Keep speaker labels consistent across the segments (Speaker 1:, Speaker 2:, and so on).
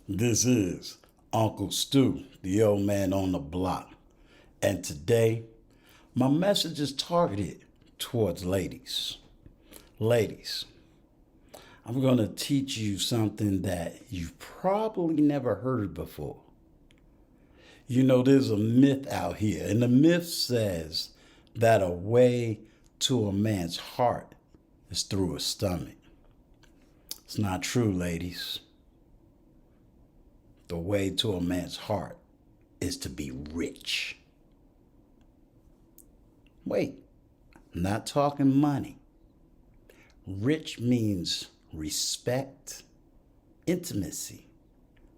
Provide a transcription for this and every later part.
Speaker 1: This is Uncle Stu, the old man on the block. And today, my message is targeted towards ladies. Ladies, I'm going to teach you something that you've probably never heard before. You know, there's a myth out here, and the myth says that a way to a man's heart is through his stomach. It's not true, ladies. The way to a man's heart is to be rich. Wait, I'm not talking money. Rich means respect, intimacy,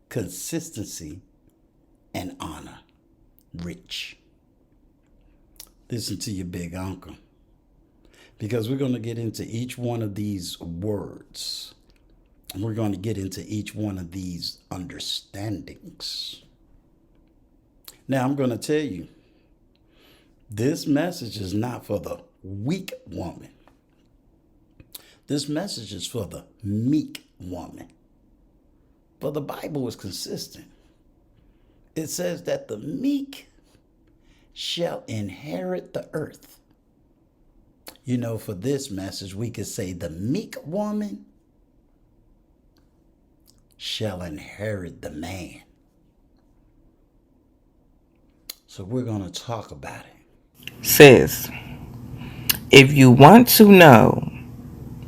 Speaker 1: consistency, and honor. Rich. Listen to your big uncle, because we're going to get into each one of these words. And we're going to get into each one of these understandings. Now, I'm going to tell you, this message is not for the weak woman. This message is for the meek woman. But the Bible is consistent. It says that the meek shall inherit the earth. You know, for this message, we could say the meek woman shall inherit the man. So we're going to talk about it.
Speaker 2: Says, if you want to know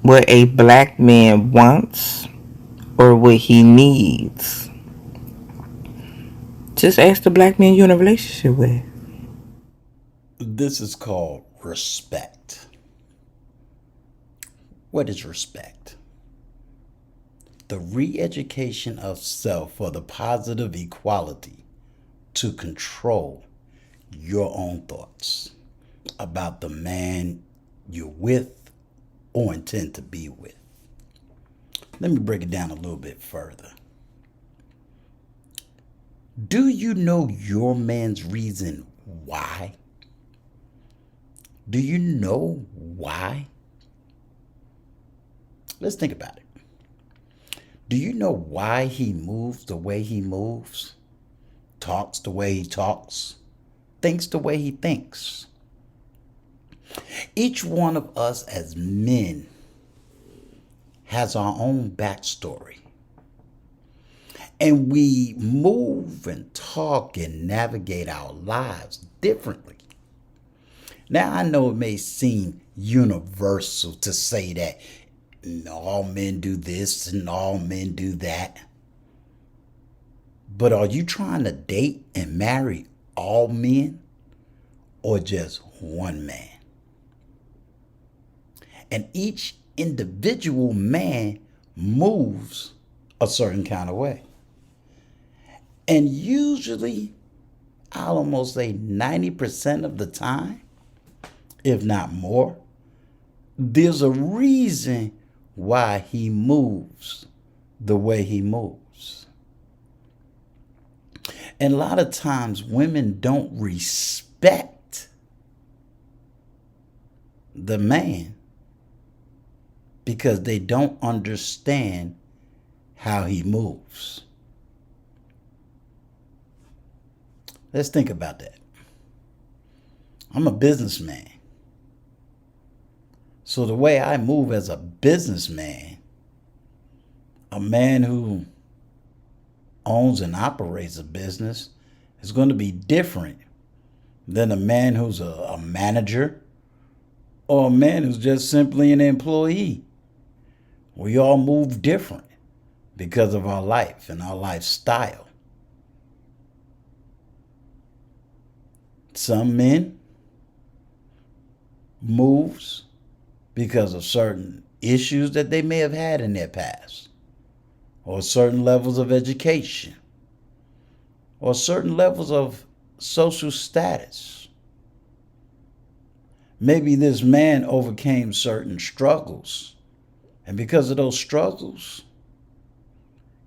Speaker 2: what a black man wants or what he needs, just ask the black man you're in a relationship with.
Speaker 1: This is called respect. What is respect? The re-education of self for the positive equality to control your own thoughts about the man you're with or intend to be with. Let me break it down a little bit further. Do you know your man's reason why? Do you know why? Let's think about it. Do you know why he moves the way he moves? Talks the way he talks? Thinks the way he thinks? Each one of us as men has our own backstory. And we move and talk and navigate our lives differently. Now, I know it may seem universal to say that all men do this and all men do that. But are you trying to date and marry all men or just one man? And each individual man moves a certain kind of way. And usually, I'll almost say 90% of the time, if not more, there's a reason why he moves the way he moves. And a lot of times women don't respect the man because they don't understand how he moves. Let's think about that. I'm a businessman. So the way I move as a businessman, a man who owns and operates a business, is going to be different than a man who's a manager or a man who's just simply an employee. We all move different because of our life and our lifestyle. Some men moves because of certain issues that they may have had in their past, or certain levels of education, or certain levels of social status. Maybe this man overcame certain struggles, and because of those struggles,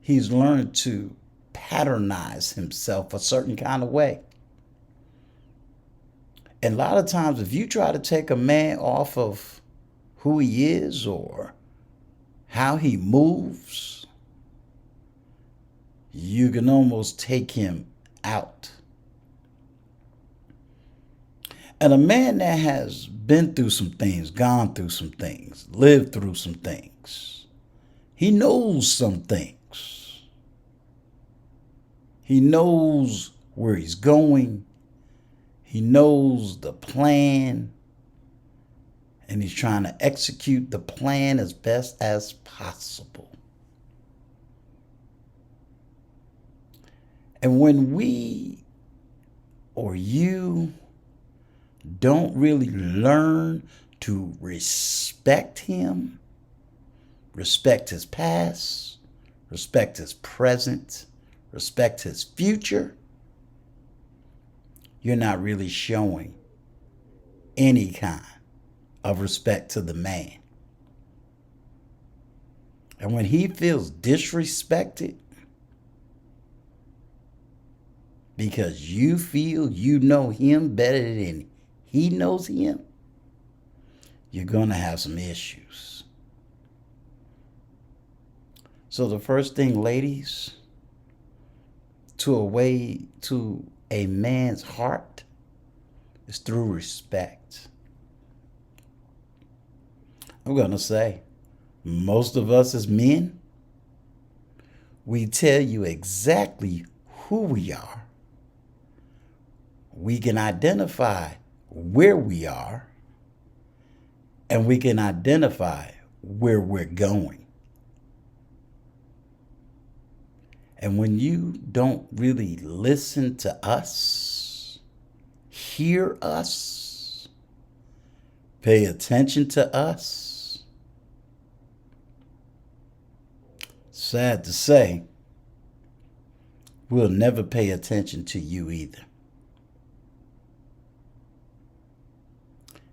Speaker 1: he's learned to patternize himself a certain kind of way. And a lot of times, if you try to take a man off of who he is or how he moves, you can almost take him out. And a man that has been through some things, gone through some things, lived through some things, he knows some things. He knows where he's going. He knows the plan. And he's trying to execute the plan as best as possible. And when we or you don't really learn to respect him, respect his past, respect his present, respect his future, you're not really showing any kind of respect to the man. And when he feels disrespected because you feel you know him better than he knows him, you're going to have some issues. So the first thing, ladies, to a man's heart is through respect. I'm going to say, most of us as men, we tell you exactly who we are. We can identify where we are, and we can identify where we're going. And when you don't really listen to us, hear us, pay attention to us, sad to say, we'll never pay attention to you either.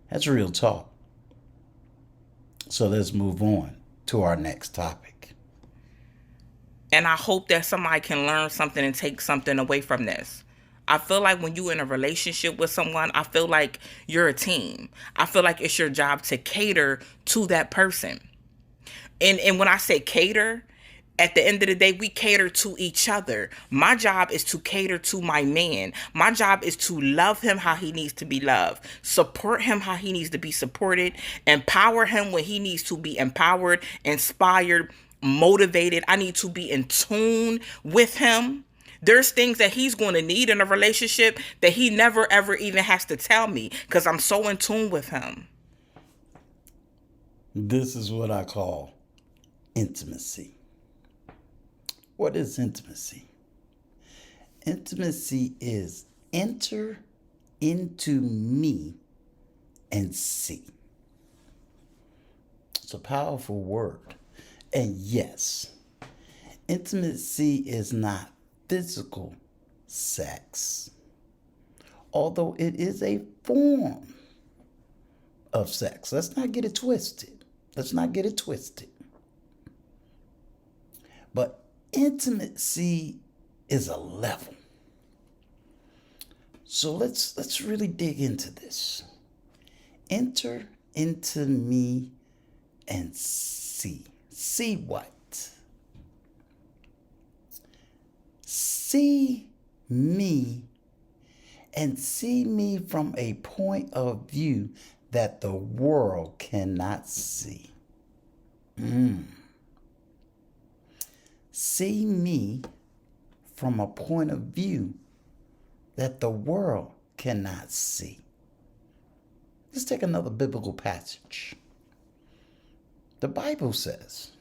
Speaker 1: That's real talk. So let's move on to our next topic.
Speaker 2: And I hope that somebody can learn something and take something away from this. I feel like when you're in a relationship with someone, I feel like you're a team. I feel like it's your job to cater to that person. And when I say cater, at the end of the day, we cater to each other. My job is to cater to my man. My job is to love him how he needs to be loved, support him how he needs to be supported, empower him when he needs to be empowered, inspired, motivated. I need to be in tune with him. There's things that he's going to need in a relationship that he never ever even has to tell me because I'm so in tune with him.
Speaker 1: This is what I call intimacy. What is intimacy? Intimacy is enter into me and see. It's a powerful word. And yes, intimacy is not physical sex, although it is a form of sex. Let's not get it twisted. But intimacy is a level. So let's really dig into this. Enter into me and see. See what? See me and see me from a point of view that the world cannot see. See me from a point of view that the world cannot see. Let's take another biblical passage. The Bible says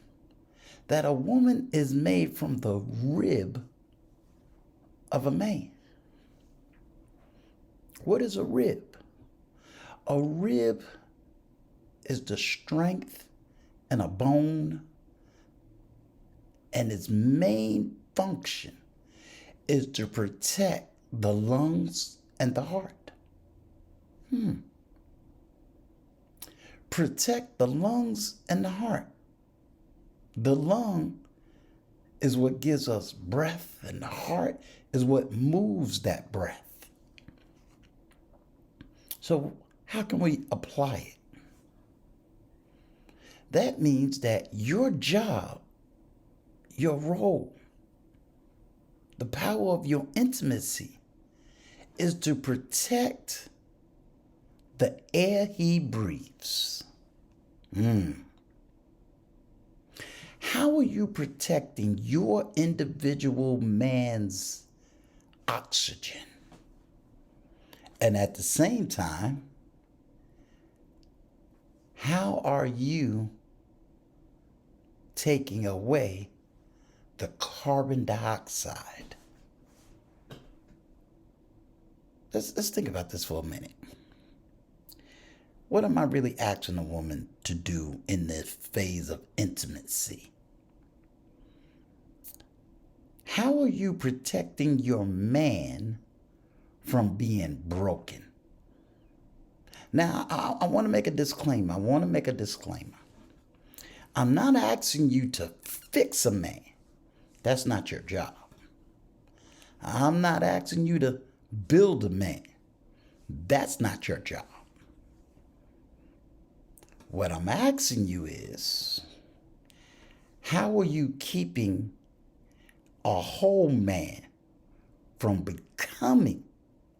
Speaker 1: that a woman is made from the rib of a man. What is a rib? A rib is the strength in a bone, and its main function is to protect the lungs and the heart. Protect the lungs and the heart. The lung is what gives us breath, and the heart is what moves that breath. So how can we apply it? That means that your job, your role, The power of your intimacy is to protect the air he breathes. How are you protecting your individual man's oxygen? And at the same time, how are you taking away the carbon dioxide? Let's think about this for a minute. What am I really asking a woman to do in this phase of intimacy? How are you protecting your man from being broken? Now, I want to make a disclaimer. I'm not asking you to fix a man. That's not your job. I'm not asking you to build a man. That's not your job. What I'm asking you is, how are you keeping a whole man from becoming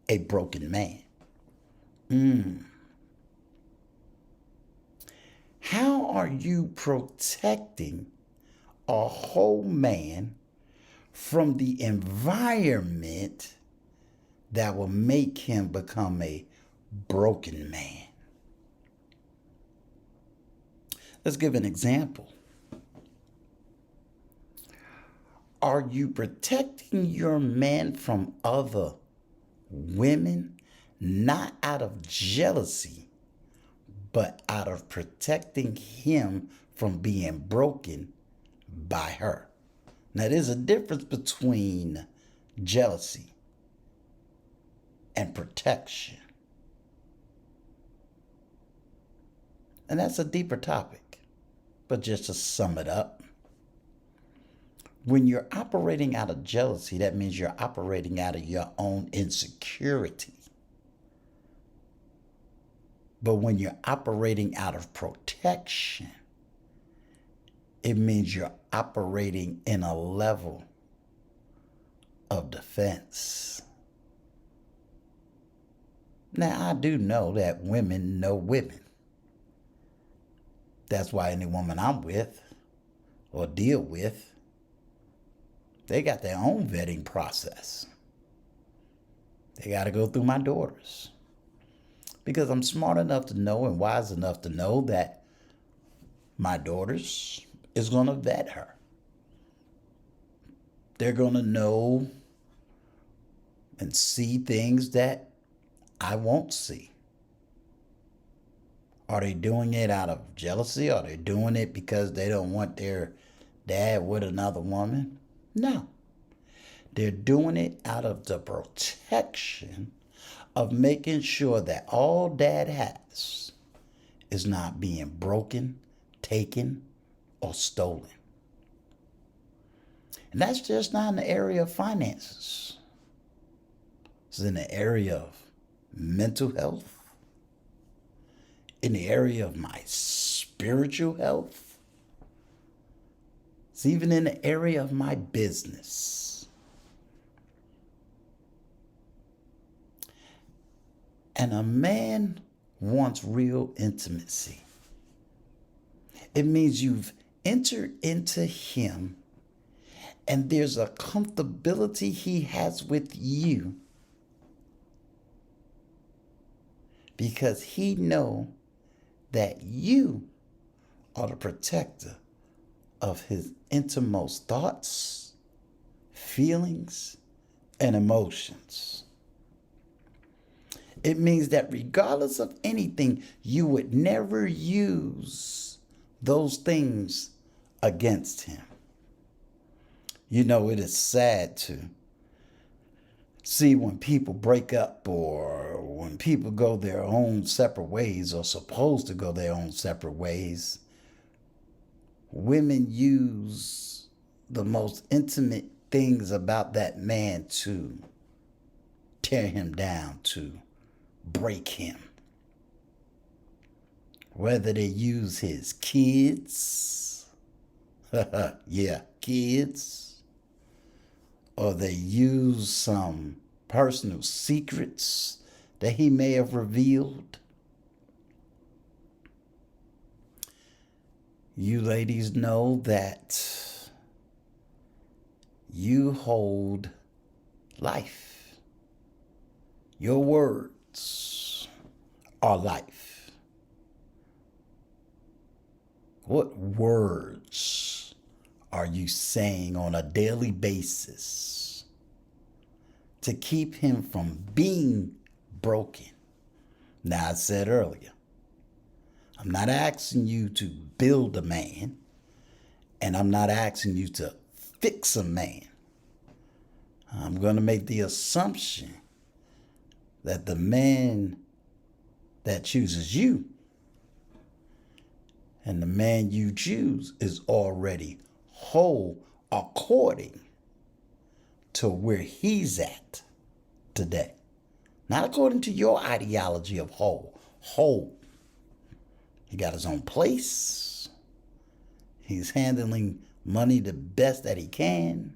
Speaker 1: a broken man? How are you protecting a whole man from the environment that will make him become a broken man? Let's give an example. Are you protecting your man from other women, not out of jealousy, but out of protecting him from being broken by her? Now, there's a difference between jealousy and protection. And that's a deeper topic. But just to sum it up, when you're operating out of jealousy, that means you're operating out of your own insecurity. But when you're operating out of protection, it means you're operating in a level of defense. Now, I do know that women know women. That's why any woman I'm with or deal with, they got their own vetting process. They got to go through my daughters. Because I'm smart enough to know and wise enough to know that my daughters is going to vet her. They're going to know and see things that I won't see. Are they doing it out of jealousy? Are they doing it because they don't want their dad with another woman? No. They're doing it out of the protection of making sure that all dad has is not being broken, taken, or stolen. And that's just not in the area of finances. It's in the area of mental health, in the area of my spiritual health. It's even in the area of my business. And a man wants real intimacy. It means you've entered into him and there's a comfortability he has with you because he knows that you are the protector of his innermost thoughts, feelings, and emotions. It means that regardless of anything, you would never use those things against him. You know, it is sad to see when people break up or when people go their own separate ways or supposed to go their own separate ways. Women use the most intimate things about that man to tear him down, to break him. Whether they use his kids, yeah, kids, or they use some personal secrets that he may have revealed. You ladies know that you hold life. Your words are life. What words are you saying on a daily basis to keep him from being broken? Now, I said earlier, I'm not asking you to build a man, and I'm not asking you to fix a man. I'm going to make the assumption that the man that chooses you and the man you choose is already whole according to where he's at today. Not according to your ideology of whole. Whole. He got his own place. He's handling money the best that he can.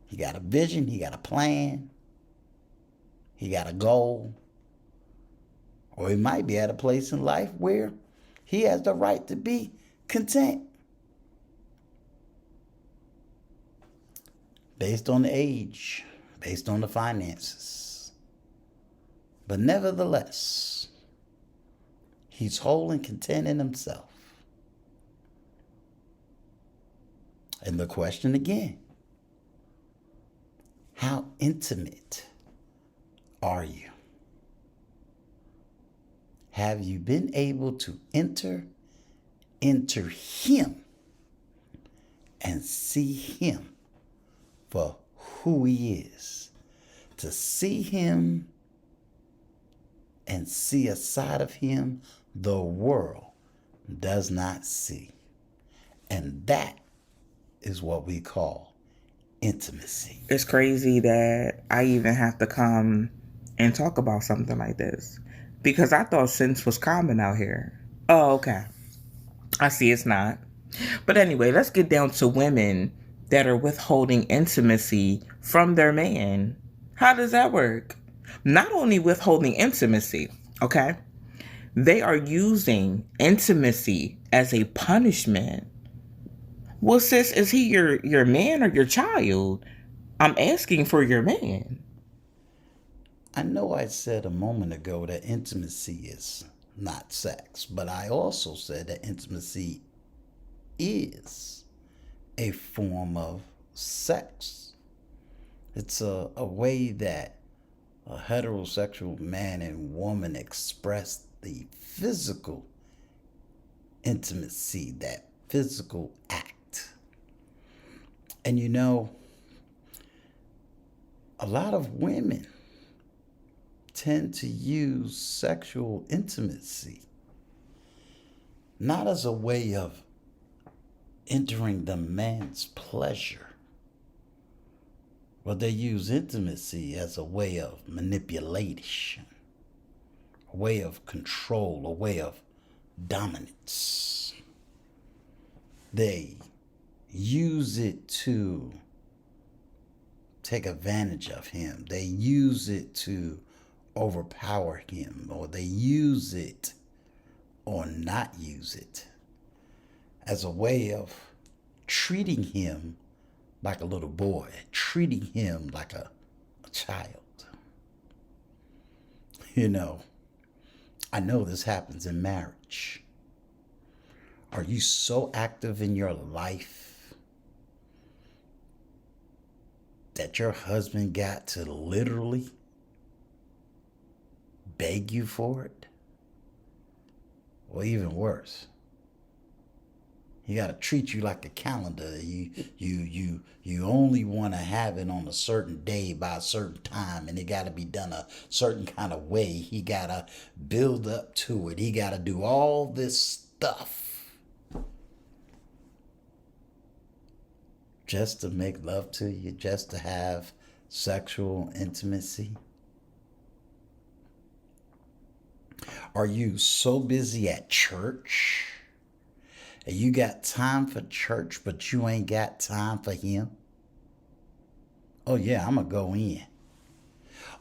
Speaker 1: He got a vision. He got a plan. He got a goal. Or he might be at a place in life where he has the right to be content. Based on the age, based on the finances. But nevertheless, he's whole and content in himself. And the question again, how intimate are you? Have you been able to enter him and see him for who he is? To see him and see a side of him the world does not see. And that is what we call intimacy.
Speaker 2: It's crazy that I even have to come and talk about something like this, because I thought sense was common out here. Oh, okay. I see it's not. But anyway, let's get down to women that are withholding intimacy from their man. How does that work? Not only withholding intimacy, okay? They are using intimacy as a punishment. Well, sis, is he your man or your child? I'm asking for your man.
Speaker 1: I know I said a moment ago that intimacy is not sex, but I also said that intimacy is a form of sex. It's a way that a heterosexual man and woman express the physical intimacy, that physical act. And you know, a lot of women tend to use sexual intimacy not as a way of entering the man's pleasure, but they use intimacy as a way of manipulation, a way of control, a way of dominance. They use it to take advantage of him. They use it to overpower him, or they use it or not use it as a way of treating him like a little boy, treating him like a child. You know, I know this happens in marriage. Are you so active in your life that your husband got to literally beg you for it? Or even worse, he got to treat you like a calendar. You only want to have it on a certain day by a certain time, and it got to be done a certain kind of way. He got to build up to it. He got to do all this stuff just to make love to you, just to have sexual intimacy. Are you so busy at church and you got time for church, but you ain't got time for him? Oh, yeah, I'm going to go in.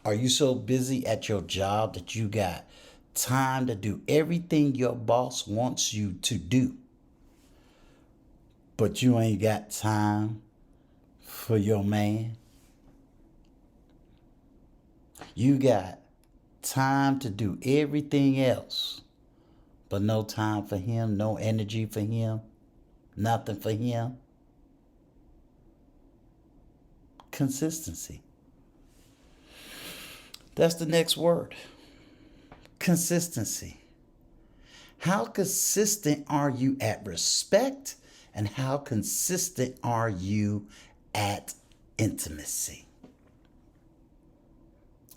Speaker 1: Are you so busy at your job that you got time to do everything your boss wants you to do, but you ain't got time for your man? You got time to do everything else, but no time for him, no energy for him, nothing for him. Consistency. That's the next word. Consistency. How consistent are you at respect, and how consistent are you at intimacy?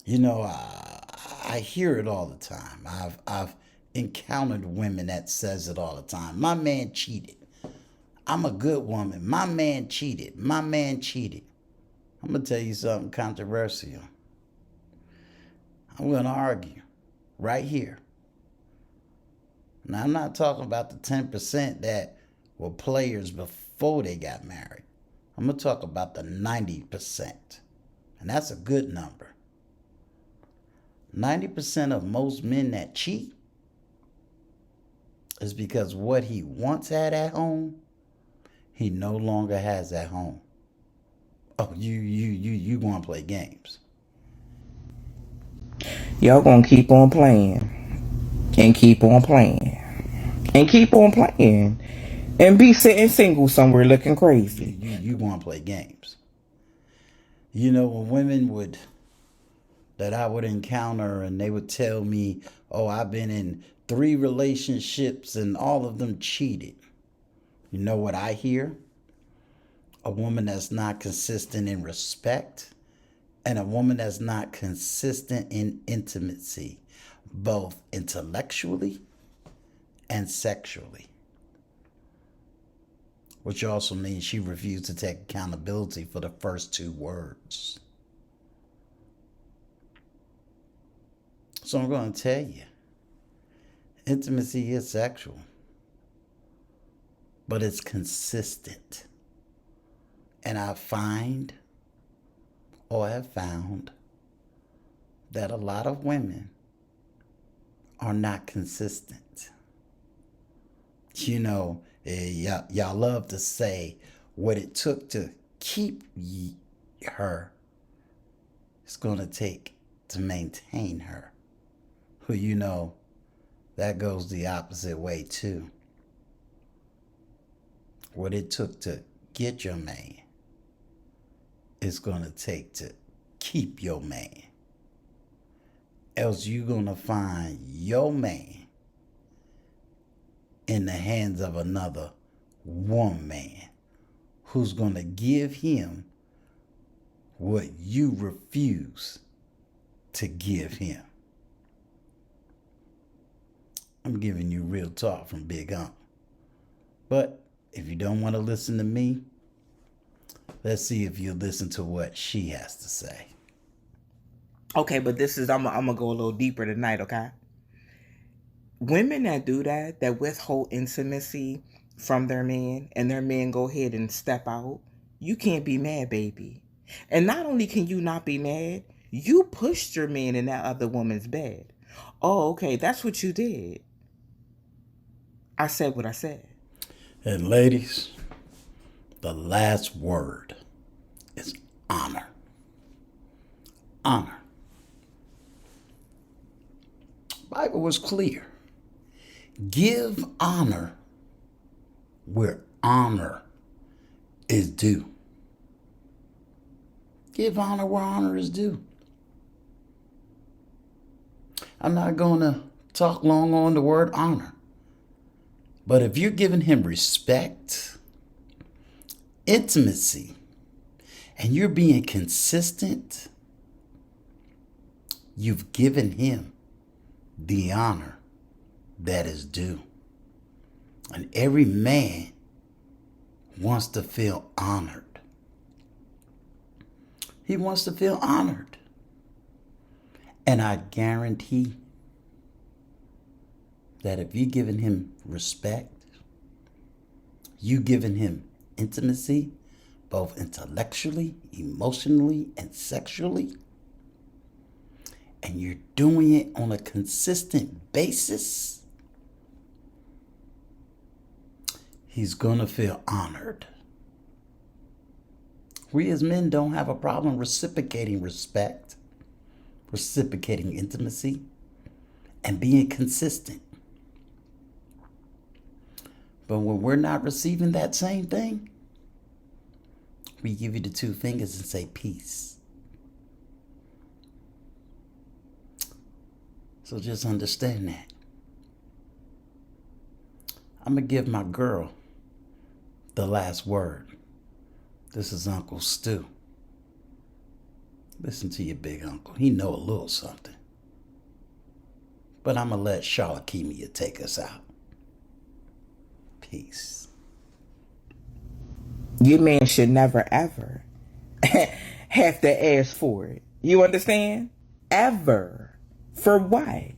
Speaker 1: You know, I hear it all the time. I've encountered women that says it all the time. My man cheated. I'm a good woman. My man cheated. My man cheated. I'm going to tell you something controversial. I'm going to argue right here. Now, I'm not talking about the 10% that were players before they got married. I'm going to talk about the 90%. And that's a good number. 90% of most men that cheat is because what he once had at home, he no longer has at home. Oh, you going to play games.
Speaker 2: Y'all gonna keep on playing and keep on playing and keep on playing and be sitting single somewhere looking crazy.
Speaker 1: You going to play games. You know, when women that I would encounter and they would tell me, oh, I've been in 3 relationships and all of them cheated. You know what I hear? A woman that's not consistent in respect and a woman that's not consistent in intimacy, both intellectually and sexually. Which also means she refused to take accountability for the first 2 words. So I'm going to tell you, intimacy is sexual, but it's consistent. And I find, or have found, that a lot of women are not consistent. You know, y'all love to say what it took to keep her, it's going to take to maintain her. Who, you know, that goes the opposite way too. What it took to get your man, it's going to take to keep your man. Else you're going to find your man in the hands of another woman who's going to give him what you refuse to give him. I'm giving you real talk from Big Unc. But if you don't want to listen to me, let's see if you listen to what she has to say.
Speaker 2: Okay, but I'm gonna go a little deeper tonight, okay? Women that do that withhold intimacy from their man, and their man go ahead and step out, you can't be mad, baby. And not only can you not be mad, you pushed your man in that other woman's bed. Oh, okay, that's what you did. I said what I said.
Speaker 1: And ladies, the last word is honor. Honor. The Bible was clear. Give honor where honor is due. Give honor where honor is due. I'm not going to talk long on the word honor. But if you're giving him respect, intimacy, and you're being consistent, you've given him the honor that is due. And every man wants to feel honored. He wants to feel honored. And I guarantee that if you're giving him respect, you giving him intimacy, both intellectually, emotionally, and sexually, and you're doing it on a consistent basis, he's gonna feel honored. We as men don't have a problem reciprocating respect, reciprocating intimacy, and being consistent. But when we're not receiving that same thing, we give you the two fingers and say peace. So just understand that. I'm going to give my girl the last word. This is Uncle Stu. Listen to your big uncle. He know a little something. But I'm going to let Shalakemia take us out. Peace.
Speaker 2: Your man should never ever have to ask for it. You understand? Ever. For what?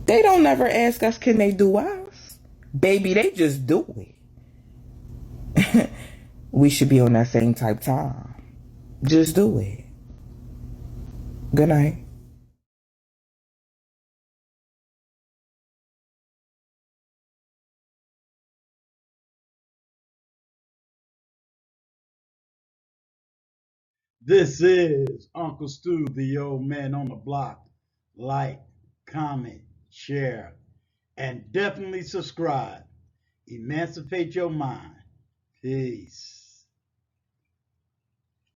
Speaker 2: They don't never ask us, can they do us? Baby, they just do it. We should be on that same type time. Just do it. Good night.
Speaker 1: This is Uncle Stu, the old man on the block. Like, comment, share, and definitely subscribe. Emancipate your mind. Peace.